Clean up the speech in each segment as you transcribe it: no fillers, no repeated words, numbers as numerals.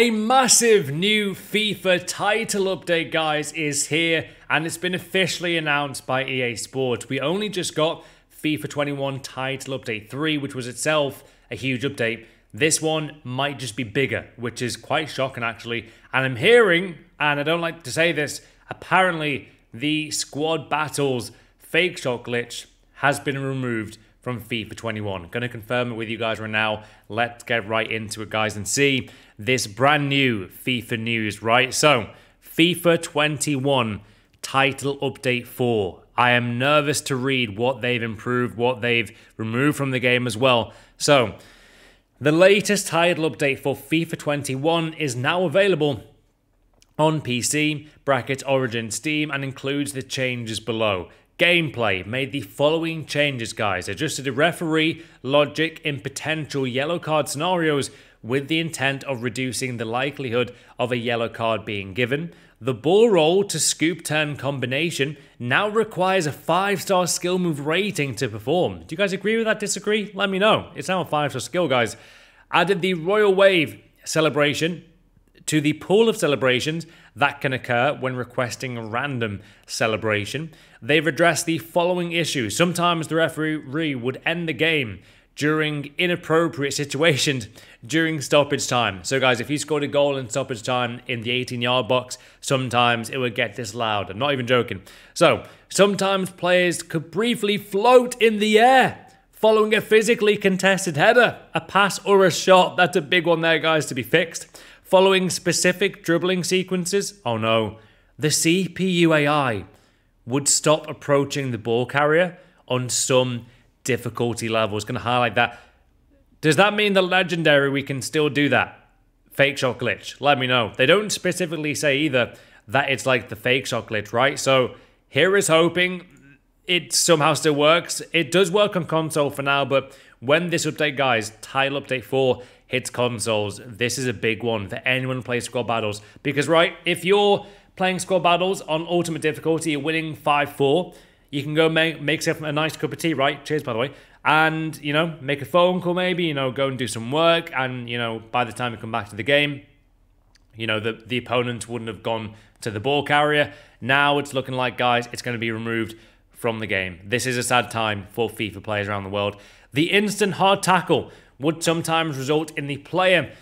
A massive new FIFA title update, guys, is here, and it's been officially announced by EA Sports. We only just got FIFA 21 title update 3, which was itself a huge update. This one might just be bigger, which is quite shocking, actually. And I'm hearing, and I don't like to say this, apparently the squad battles fake shot glitch has been removed from FIFA 21. Going to confirm it with you guys right now. Let's get right into it, guys, and see this brand new FIFA news, right? So, FIFA 21 title update 4. I am nervous to read what they've improved, what they've removed from the game as well. So, the latest title update for FIFA 21 is now available on PC, Origin, Steam, and includes the changes below. Gameplay made the following changes, guys. Adjusted the referee logic in potential yellow card scenarios with the intent of reducing the likelihood of a yellow card being given. The ball roll to scoop turn combination now requires a 5-star skill move rating to perform. Do you guys agree with that? Disagree? Let me know. It's now a 5-star skill, guys. Added the Royal Wave celebration to the pool of celebrations that can occur when requesting a random celebration. They've addressed the following issues. Sometimes the referee would end the game during inappropriate situations during stoppage time. So guys, if you scored a goal in stoppage time in the 18-yard box, sometimes it would get this loud. I'm not even joking. So, sometimes players could briefly float in the air following a physically contested header, a pass or a shot. That's a big one there, guys, to be fixed. Following specific dribbling sequences, oh no, the CPU AI would stop approaching the ball carrier on some difficulty levels. Going to highlight that. Does that mean the legendary we can still do that? Fake shot glitch. Let me know. They don't specifically say either that it's like the fake shot glitch, right? So here is hoping it somehow still works. It does work on console for now, but when this update, guys, title update 4 hits consoles, this is a big one for anyone who plays squad battles. Because, right, if you're playing squad battles on ultimate difficulty, you're winning 5-4, you can go make yourself a nice cup of tea, right? Cheers, by the way. And, you know, make a phone call maybe, you know, go and do some work. And, you know, by the time you come back to the game, you know, the opponent wouldn't have gone to the ball carrier. Now it's looking like, guys, it's going to be removed from the game. This is a sad time for FIFA players around the world. The instant hard tackle would sometimes result in the player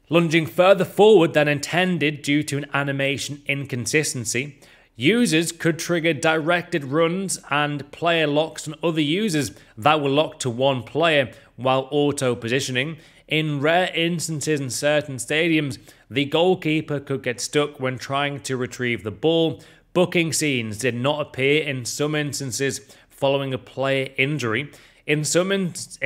lunging further forward than intended due to an animation inconsistency. Users could trigger directed runs and player locks on other users that were locked to one player while auto-positioning. In rare instances in certain stadiums, the goalkeeper could get stuck when trying to retrieve the ball. Booking scenes did not appear in some instances following a player injury. In some instances,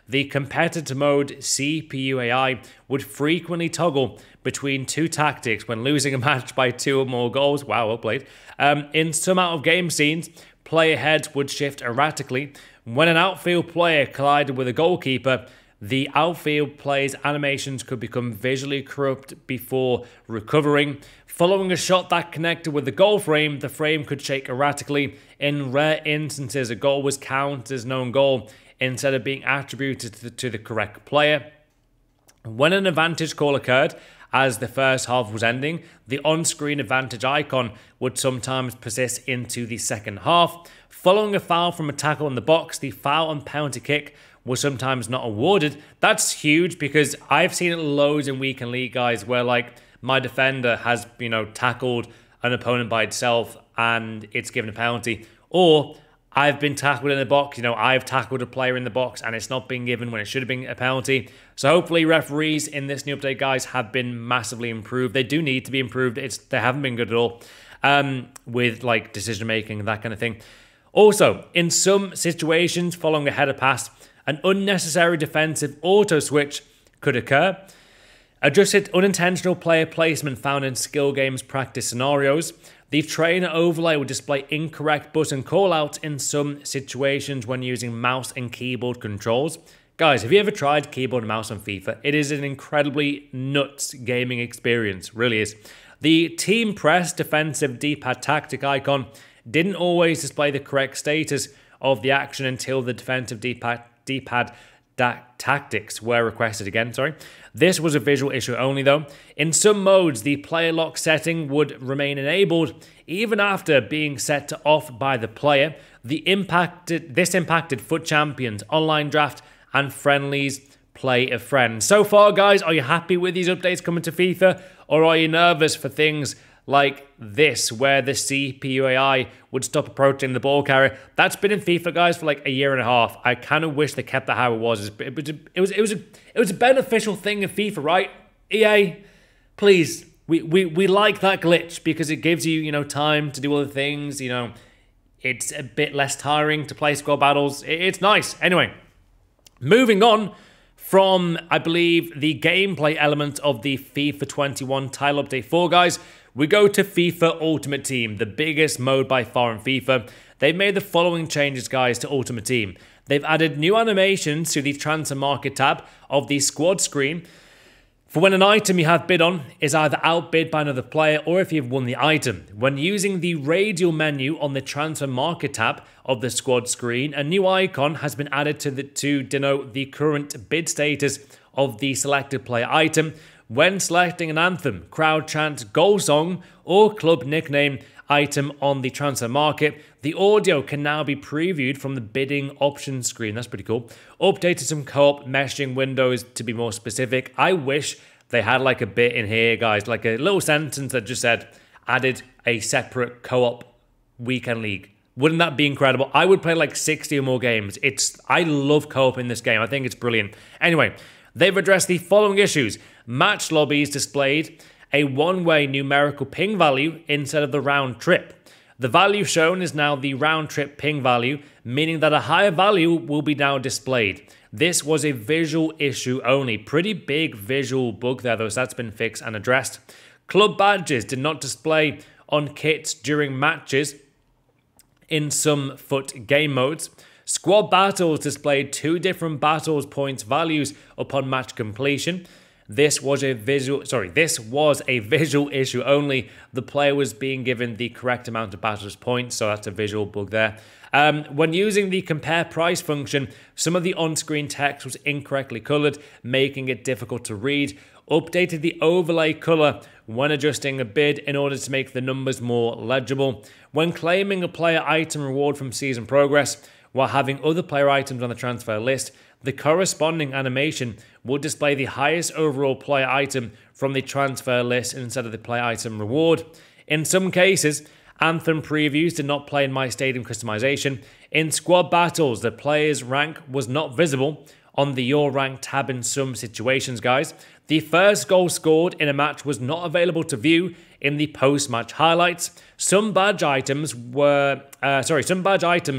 the competitor mode CPU AI would frequently toggle between two tactics when losing a match by 2 or more goals. Wow, well played. In some out-of-game scenes, player heads would shift erratically. When an outfield player collided with a goalkeeper, the outfield player's animations could become visually corrupt before recovering. Following a shot that connected with the goal frame, the frame could shake erratically. In rare instances, a goal was counted as known goal instead of being attributed to the correct player. When an advantage call occurred, as the first half was ending, the on-screen advantage icon would sometimes persist into the second half. Following a foul from a tackle in the box, the foul and penalty kick was sometimes not awarded. That's huge because I've seen it loads in Weekend League, guys, where like my defender has, you know, tackled an opponent by itself and it's given a penalty. Or I've been tackled in the box, you know, I've tackled a player in the box and it's not been given when it should have been a penalty. So hopefully referees in this new update, guys, have been massively improved. They do need to be improved. They haven't been good at all with like decision making and that kind of thing. Also, in some situations following a header pass, an unnecessary defensive auto switch could occur. Adjusted unintentional player placement found in skill games practice scenarios. The trainer overlay will display incorrect button callouts in some situations when using mouse and keyboard controls. Guys, have you ever tried keyboard and mouse on FIFA? It is an incredibly nuts gaming experience, really is. The team press defensive D-pad tactic icon didn't always display the correct status of the action until the defensive D-pad tactics were requested again, sorry. This was a visual issue only though. In some modes, the player lock setting would remain enabled even after being set to off by the player. This impacted FUT Champions, Online Draft, and Friendlies Play of Friends. So far, guys, are you happy with these updates coming to FIFA? Or are you nervous for things like this, where the CPU AI would stop approaching the ball carrier? That's been in FIFA, guys, for like a year and a half. I kind of wish they kept that how it was. It was a beneficial thing in FIFA, right? EA, please, we like that glitch because it gives you, you know, time to do other things. You know, it's a bit less tiring to play squad battles. It's nice. Anyway, moving on from, I believe, the gameplay element of the FIFA 21 Title Update 4, guys, we go to FIFA Ultimate Team, the biggest mode by far in FIFA. They've made the following changes, guys, to Ultimate Team. They've added new animations to the Transfer Market tab of the squad screen for when an item you have bid on is either outbid by another player or if you've won the item. When using the radial menu on the Transfer Market tab of the squad screen, a new icon has been added to denote the current bid status of the selected player item. When selecting an anthem, crowd chant, goal song, or club nickname item on the Transfer Market, the audio can now be previewed from the bidding options screen. That's pretty cool. Updated some co-op messaging windows to be more specific. I wish they had like a bit in here, guys, like a little sentence that just said, added a separate co-op weekend league. Wouldn't that be incredible? I would play like 60 or more games. I love co-op in this game. I think it's brilliant. Anyway, they've addressed the following issues. Match lobbies displayed a one-way numerical ping value instead of the round trip. The value shown is now the round trip ping value, meaning that a higher value will be now displayed. This was a visual issue only. Pretty big visual bug there though, so that's been fixed and addressed. Club badges did not display on kits during matches in some FUT game modes. Squad battles displayed 2 different battles points values upon match completion. This was a visual issue only. The player was being given the correct amount of battles points, so that's a visual bug there. When using the compare price function, some of the on-screen text was incorrectly colored, making it difficult to read. Updated the overlay color when adjusting a bid in order to make the numbers more legible. When claiming a player item reward from season progress, while having other player items on the transfer list, the corresponding animation will display the highest overall player item from the transfer list instead of the player item reward. In some cases, Anthem previews did not play in My Stadium customization. In squad battles, the player's rank was not visible on the Your Rank tab in some situations, guys. The first goal scored in a match was not available to view in the post-match highlights. Some badge items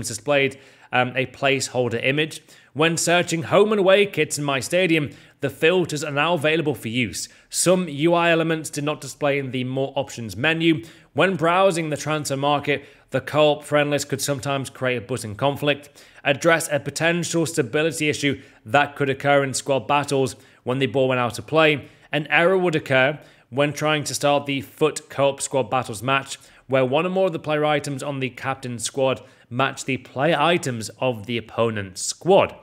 displayed a placeholder image. When searching home and away kits in My Stadium, the filters are now available for use. Some UI elements did not display in the More Options menu. When browsing the transfer market, the co-op friend list could sometimes create a button conflict. Address a potential stability issue that could occur in squad battles when the ball went out of play. An error would occur when trying to start the FUT co-op squad battles match, where one or more of the player items on the captain's squad match the player items of the opponent's squad.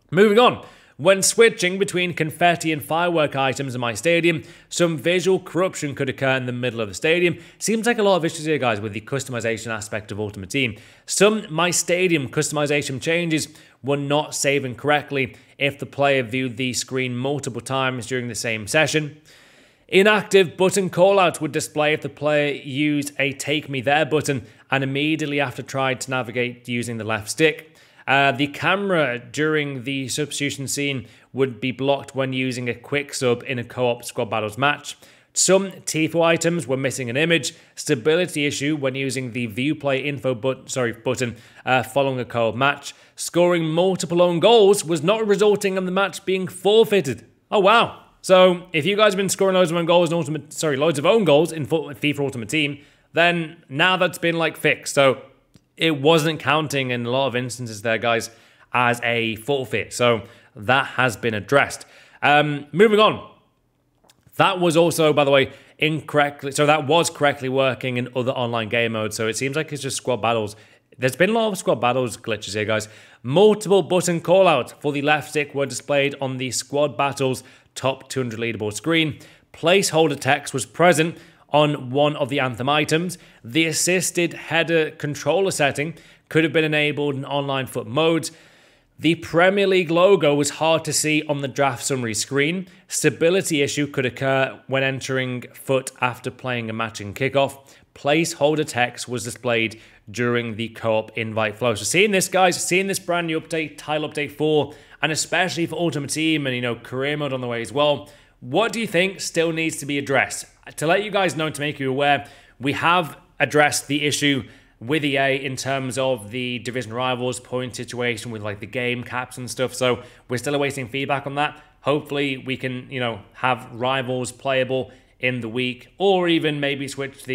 Moving on. When switching between confetti and firework items in My Stadium, some visual corruption could occur in the middle of the stadium. Seems like a lot of issues here, guys, with the customization aspect of Ultimate Team. Some My Stadium customization changes were not saving correctly if the player viewed the screen multiple times during the same session. Inactive button callout would display if the player used a Take Me There button and immediately after tried to navigate using the left stick. The camera during the substitution scene would be blocked when using a quick sub in a co-op squad battles match. Some TIFO items were missing an image. Stability issue when using the View Play Info button following a co-op match. Scoring multiple own goals was not resulting in the match being forfeited. Oh wow! So if you guys have been scoring loads of own goals in loads of own goals in FIFA Ultimate Team, then now that's been like fixed. So it wasn't counting in a lot of instances there, guys, as a forfeit. So that has been addressed. Moving on. That was also, by the way, incorrectly. So that was correctly working in other online game modes. So it seems like it's just squad battles There's been a lot of squad battles glitches here, guys. Multiple button callouts for the left stick were displayed on the squad battles top 200 leaderboard screen. Placeholder text was present on one of the Anthem items. The assisted header controller setting could have been enabled in online FUT modes. The Premier League logo was hard to see on the draft summary screen. Stability issue could occur when entering FUT after playing a match in kickoff. Placeholder text was displayed during the co-op invite flow. So seeing this, guys, seeing this brand new update, Title Update 4, and especially for Ultimate Team and, career mode on the way as well, what do you think still needs to be addressed? To let you guys know, to make you aware, we have addressed the issue with EA in terms of the division rivals point situation with like the game caps and stuff. So we're still awaiting feedback on that. Hopefully we can, have rivals playable in the week, or even maybe switch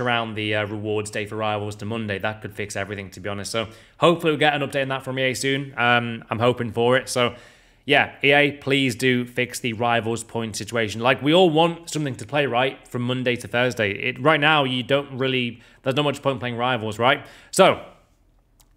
around the rewards day for rivals to Monday. That could fix everything, to be honest. So hopefully we'll get an update on that from EA soon. I'm hoping for it. So yeah, EA, please do fix the rivals point situation. Like, we all want something to play, right, from Monday to Thursday. Right now, there's not much point playing rivals, right? So,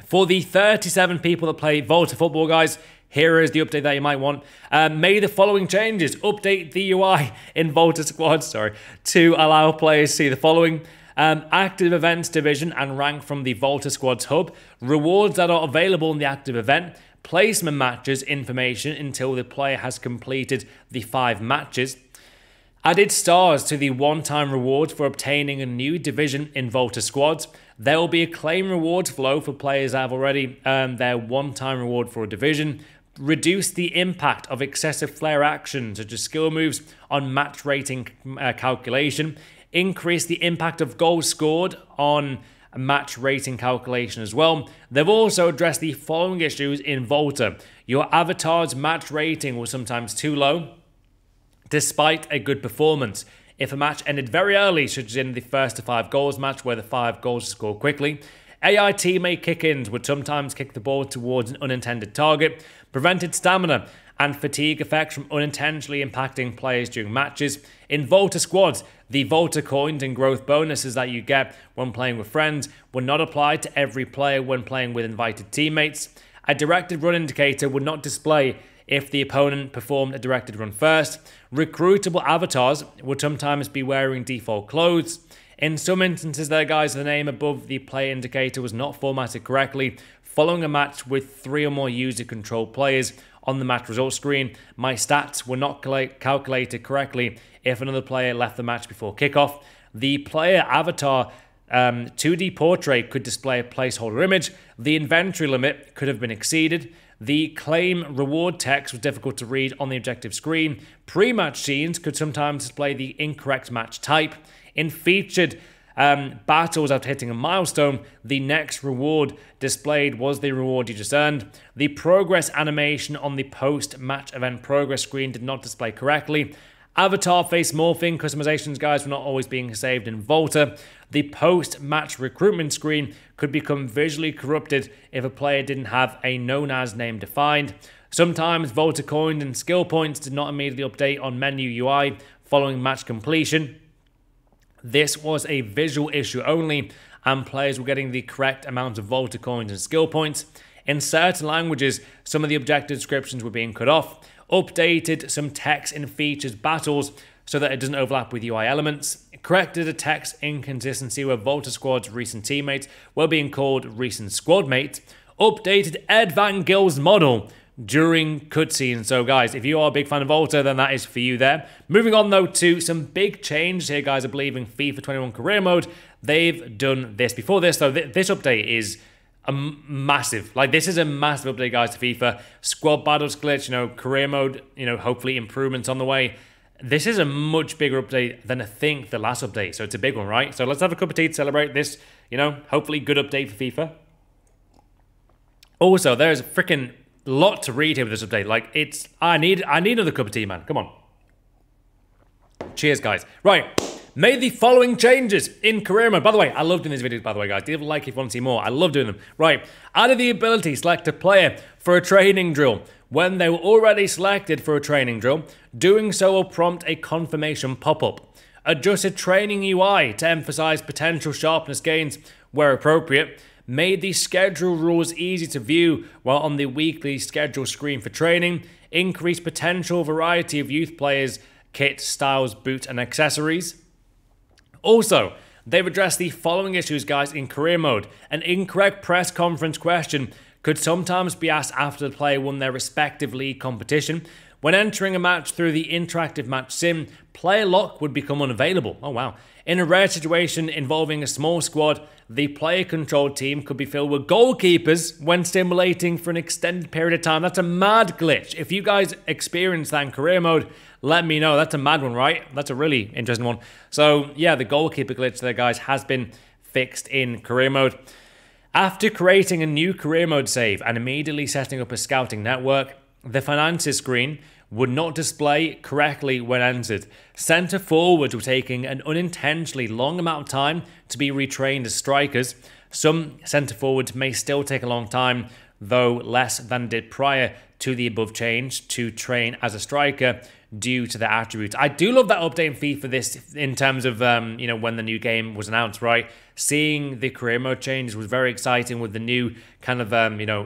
for the 37 people that play Volta Football, guys, here is the update that you might want. Made the following changes. Update the UI in Volta Squads, to allow players to see the following. Active events division and rank from the Volta Squads hub. Rewards that are available in the active event. Placement matches information until the player has completed the 5 matches. Added stars to the one-time rewards for obtaining a new division in Volta Squads. There will be a claim rewards flow for players that have already earned their one-time reward for a division. Reduce the impact of excessive flare actions such as skill moves on match rating calculation. Increase the impact of goals scored on match rating calculation as well. They've also addressed the following issues in Volta. Your avatar's match rating was sometimes too low, despite a good performance. If a match ended very early, such as in the first to 5 goals match where the 5 goals are scored quickly, AI teammate kick-ins would sometimes kick the ball towards an unintended target, prevented stamina and fatigue effects from unintentionally impacting players during matches. In Volta Squads, the Volta coins and growth bonuses that you get when playing with friends were not applied to every player when playing with invited teammates. A directed run indicator would not display if the opponent performed a directed run first. Recruitable avatars would sometimes be wearing default clothes. In some instances there, guys, the name above the player indicator was not formatted correctly. Following a match with 3 or more user-controlled players on the match results screen, my stats were not calculated correctly if another player left the match before kickoff. The player avatar 2D portrait could display a placeholder image. The inventory limit could have been exceeded. The claim reward text was difficult to read on the objective screen. Pre-match scenes could sometimes display the incorrect match type. In featured battles after hitting a milestone, the next reward displayed was the reward you just earned. The progress animation on the post-match event progress screen did not display correctly. Avatar face morphing customizations, guys, were not always being saved in Volta. The post-match recruitment screen could become visually corrupted if a player didn't have a known as name defined. Sometimes Volta coins and skill points did not immediately update on menu UI following match completion. This was a visual issue only, and players were getting the correct amount of Volta coins and skill points. In certain languages, some of the objective descriptions were being cut off. Updated some text in features battles so that it doesn't overlap with UI elements. Corrected a text inconsistency where Volta Squad's recent teammates were being called recent squad mates. Updated Ed Van Gil's model during cutscenes. So guys, if you are a big fan of Volta, then that is for you there. Moving on though to some big changes here, guys. I believe in FIFA 21 career mode, they've done this. Before this though, this update is a massive, this is a massive update, guys, to FIFA. Squad battles glitch, career mode, hopefully improvements on the way. This is a much bigger update than I think the last update, so it's a big one, right? So let's have a cup of tea to celebrate this, hopefully good update for FIFA. Also, there's a freaking lot to read here with this update. I need another cup of tea, man. Come on. Cheers, guys. Right. Made the following changes in career mode. By the way, I love doing these videos, by the way, guys. Leave a like if you want to see more. I love doing them. Right. Added the ability to select a player for a training drill when they were already selected for a training drill. Doing so will prompt a confirmation pop-up. Adjusted training UI to emphasize potential sharpness gains where appropriate, made the schedule rules easy to view while on the weekly schedule screen for training, increased potential variety of youth players, kit, styles, boots, and accessories. Also, they've addressed the following issues, guys, in career mode. An incorrect press conference question could sometimes be asked after the player won their respective league competition. When entering a match through the interactive match sim, player lock would become unavailable. Oh wow. In a rare situation involving a small squad, the player-controlled team could be filled with goalkeepers when simulating for an extended period of time. That's a mad glitch. If you guys experience that in career mode, let me know. That's a mad one, right? That's a really interesting one. So yeah, the goalkeeper glitch there, guys, has been fixed in career mode. After creating a new career mode save and immediately setting up a scouting network, the finances screen would not display correctly when entered. Centre forwards were taking an unintentionally long amount of time to be retrained as strikers. Some centre forwards may still take a long time, though less than did prior to the above change, to train as a striker due to their attributes. I do love that update in FIFA this in terms of, when the new game was announced, right? Seeing the career mode changes was very exciting with the new kind of,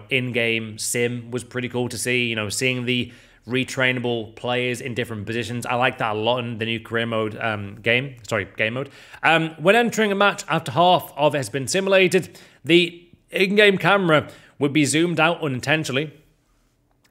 in-game sim was pretty cool to see. Seeing the retrainable players in different positions. I like that a lot in the new career mode game mode. When entering a match after half of it has been simulated, the in-game camera would be zoomed out unintentionally.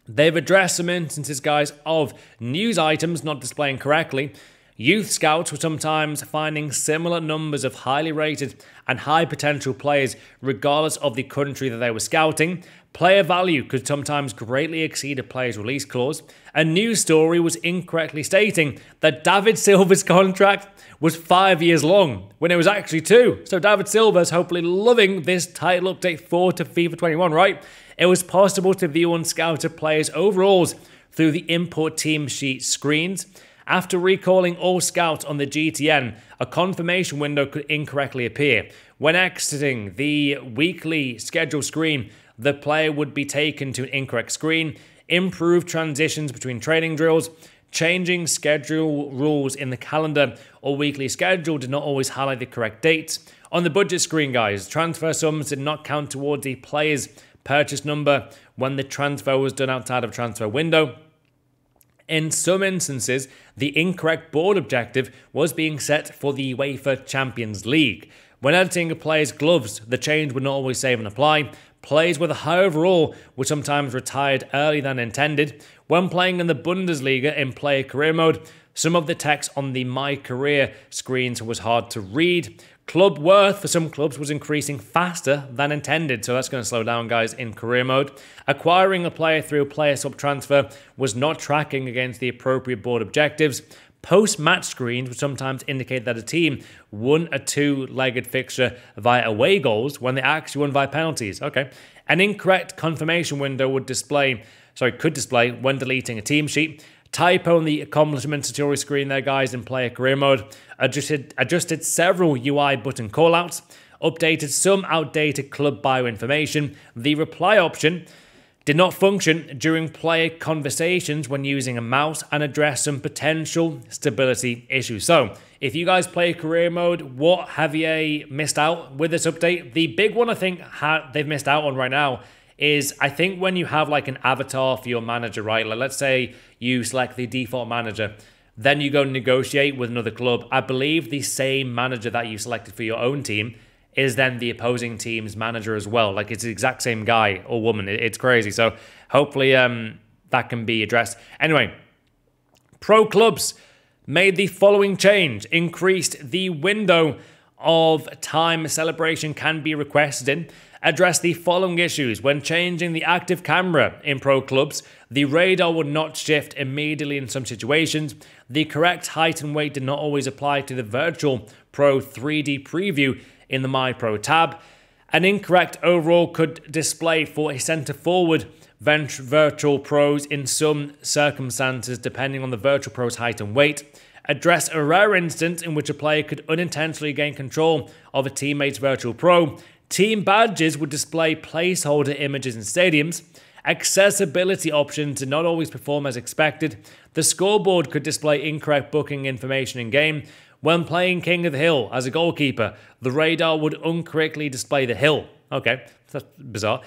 They've addressed some instances, guys, of news items not displaying correctly. Youth scouts were sometimes finding similar numbers of highly rated and high potential players regardless of the country that they were scouting. Player value could sometimes greatly exceed a player's release clause. A news story was incorrectly stating that David Silva's contract was 5 years long when it was actually 2. So David Silva's hopefully loving this title update 4 to FIFA 21, right? It was possible to view unscouted players' overalls through the import team sheet screens. After recalling all scouts on the GTN, a confirmation window could incorrectly appear. When exiting the weekly schedule screen, the player would be taken to an incorrect screen. Improved transitions between training drills. Changing schedule rules in the calendar or weekly schedule did not always highlight the correct dates. On the budget screen, guys, transfer sums did not count towards the player's purchase number when the transfer was done outside of transfer window. In some instances, the incorrect board objective was being set for the UEFA Champions League. When editing a player's gloves, the change would not always save and apply. Players with a high overall were sometimes retired earlier than intended. When playing in the Bundesliga in player career mode, some of the text on the My Career screens was hard to read. Club worth for some clubs was increasing faster than intended, so that's going to slow down, guys, in career mode. Acquiring a player through a player sub transfer was not tracking against the appropriate board objectives. Post-match screens would sometimes indicate that a team won a two-legged fixture via away goals when they actually won via penalties. Okay. An incorrect confirmation window could display when deleting a team sheet. Typo on the accomplishment tutorial screen there, guys, in player career mode. Adjusted several UI button callouts. Updated some outdated club bio information. The reply option did not function during player conversations when using a mouse, and addressed some potential stability issues. So, if you guys play career mode, what have you missed out with this update? The big one I think they've missed out on right now is, I think when you have like an avatar for your manager, right? Like, let's say you select the default manager, then you go negotiate with another club. I believe the same manager that you selected for your own team is then the opposing team's manager as well. Like, it's the exact same guy or woman. It's crazy. So hopefully that can be addressed. Anyway, pro clubs made the following change. Increased the window of time celebration can be requested in. Address the following issues. When changing the active camera in pro clubs, the radar would not shift immediately in some situations. The correct height and weight did not always apply to the virtual pro 3D preview in the My Pro tab. An incorrect overall could display for a centre forward virtual pros in some circumstances depending on the virtual pro's height and weight. Address a rare instance in which a player could unintentionally gain control of a teammate's virtual pro. Team badges would display placeholder images in stadiums. Accessibility options did not always perform as expected. The scoreboard could display incorrect booking information in game. When playing King of the Hill as a goalkeeper, the radar would incorrectly display the hill. Okay, that's bizarre.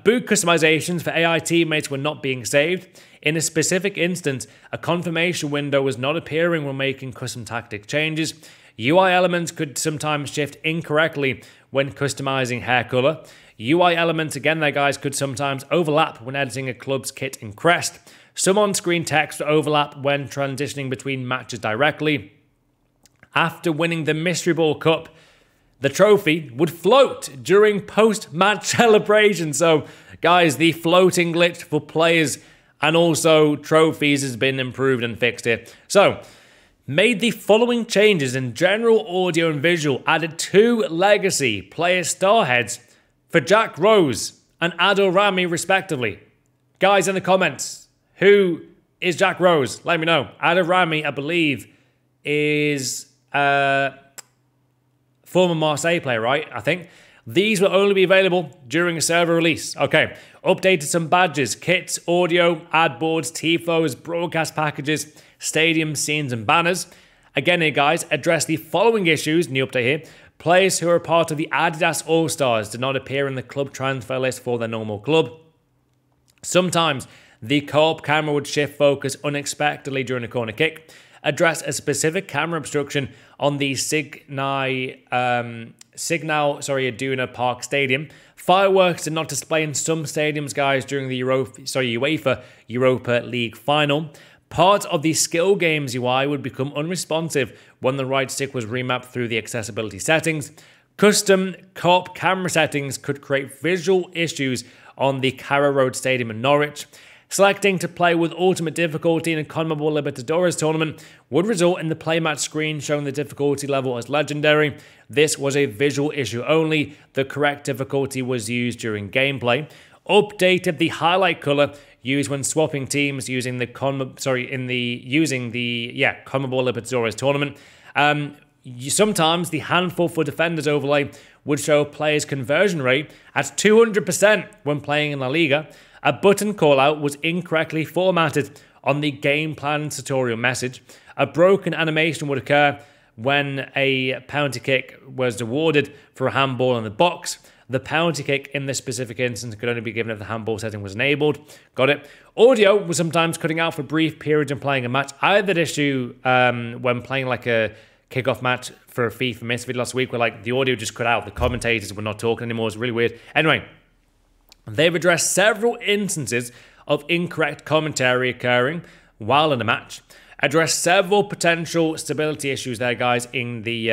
Boot customizations for AI teammates were not being saved. In a specific instance, a confirmation window was not appearing when making custom tactic changes. UI elements could sometimes shift incorrectly when customizing hair color. UI elements, again there guys, could sometimes overlap when editing a club's kit and crest. Some on-screen text would overlap when transitioning between matches directly. After winning the Mystery Ball Cup, the trophy would float during post-match celebration. So, guys, the floating glitch for players and also trophies has been improved and fixed here. So, made the following changes in general audio and visual. Added 2 legacy player star heads for Jack Rose and Adil Rami, respectively. Guys, in the comments, who is Jack Rose? Let me know. Adil Rami, I believe, is former Marseille player, right? I think. These will only be available during a server release. Okay. Updated some badges, kits, audio, ad boards, tifos, broadcast packages, stadium scenes and banners. Again here guys, address the following issues in the update here. Players who are part of the Adidas All-Stars did not appear in the club transfer list for their normal club. Sometimes the co-op camera would shift focus unexpectedly during a corner kick. Address a specific camera obstruction on the Iduna Park Stadium. Fireworks did not display in some stadiums, guys, during the UEFA Europa League final. Part of the skill games UI would become unresponsive when the right stick was remapped through the accessibility settings. Custom co-op camera settings could create visual issues on the Carrow Road Stadium in Norwich. Selecting to play with ultimate difficulty in a CONMEBOL Libertadores tournament would result in the playmatch screen showing the difficulty level as legendary. This was a visual issue only. The correct difficulty was used during gameplay. Updated the highlight color used when swapping teams using the CONMEBOL Libertadores tournament. Sometimes the handful for defenders overlay would show a player's conversion rate at 200% when playing in La Liga. A button callout was incorrectly formatted on the game plan tutorial message. A broken animation would occur when a penalty kick was awarded for a handball in the box. The penalty kick in this specific instance could only be given if the handball setting was enabled. Got it. Audio was sometimes cutting out for brief periods in playing a match. I had that issue when playing like a kickoff match for a FIFA midfield last week where like the audio just cut out. The commentators were not talking anymore. It was really weird. Anyway, they've addressed several instances of incorrect commentary occurring while in a match. Addressed several potential stability issues there, guys, in the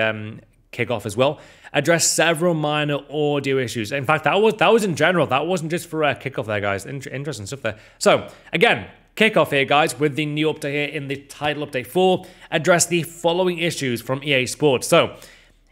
kickoff as well. Addressed several minor audio issues. In fact, that was in general. That wasn't just for kickoff there, guys. Interesting stuff there. So, again, kickoff here, guys, with the new update here in the title update 4. Address the following issues from EA Sports. So,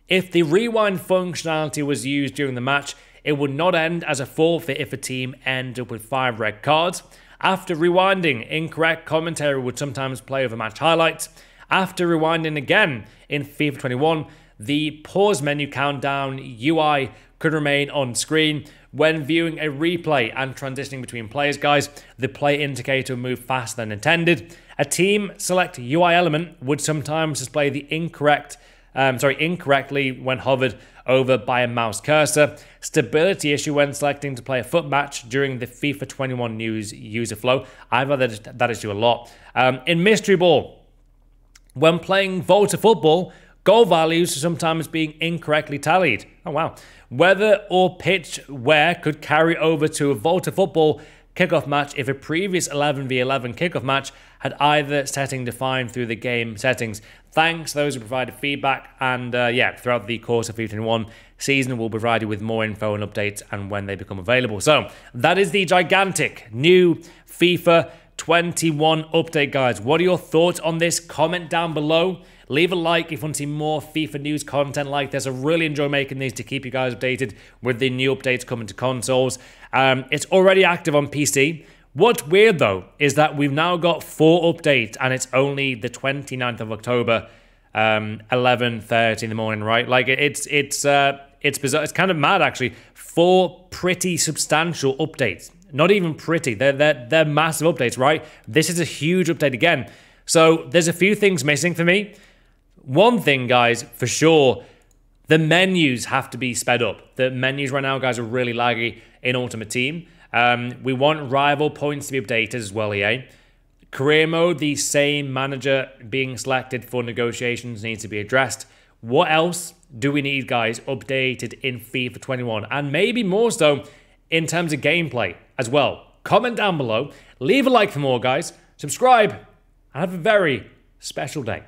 if the rewind functionality was used during the match, it would not end as a forfeit if a team ended with 5 red cards. After rewinding, incorrect commentary would sometimes play over match highlights. After rewinding again in FIFA 21, the pause menu countdown UI could remain on screen. When viewing a replay and transitioning between players, guys, the play indicator would move faster than intended. A team select UI element would sometimes display the incorrectly when hovered over by a mouse cursor. Stability issue when selecting to play a foot match during the FIFA 21 news user flow. I've had that issue a lot. In Mystery Ball, when playing Volta Football, goal values are sometimes being incorrectly tallied. Oh, wow. Weather or pitch wear could carry over to a Volta Football kickoff match if a previous 11v11 kickoff match had either setting defined through the game settings. Thanks to those who provided feedback, and throughout the course of FIFA 21 season, we'll provide you with more info and updates and when they become available. So that is the gigantic new FIFA 21 update, guys. What are your thoughts on this? Comment down below. Leave a like if you want to see more FIFA news content like this. I really enjoy making these to keep you guys updated with the new updates coming to consoles. It's already active on PC. What's weird though is that we've now got 4 updates and it's only the 29th of October, 11:30 in the morning, right? Like it's bizarre. It's kind of mad actually. 4 pretty substantial updates. Not even pretty. They're massive updates, right? This is a huge update again. So there's a few things missing for me. One thing, guys, for sure, the menus have to be sped up. The menus right now, guys, are really laggy in Ultimate Team. We want rival points to be updated as well, EA. Career mode, the same manager being selected for negotiations needs to be addressed. What else do we need, guys, updated in FIFA 21? And maybe more so in terms of gameplay as well. Comment down below. Leave a like for more, guys. Subscribe. And have a very special day.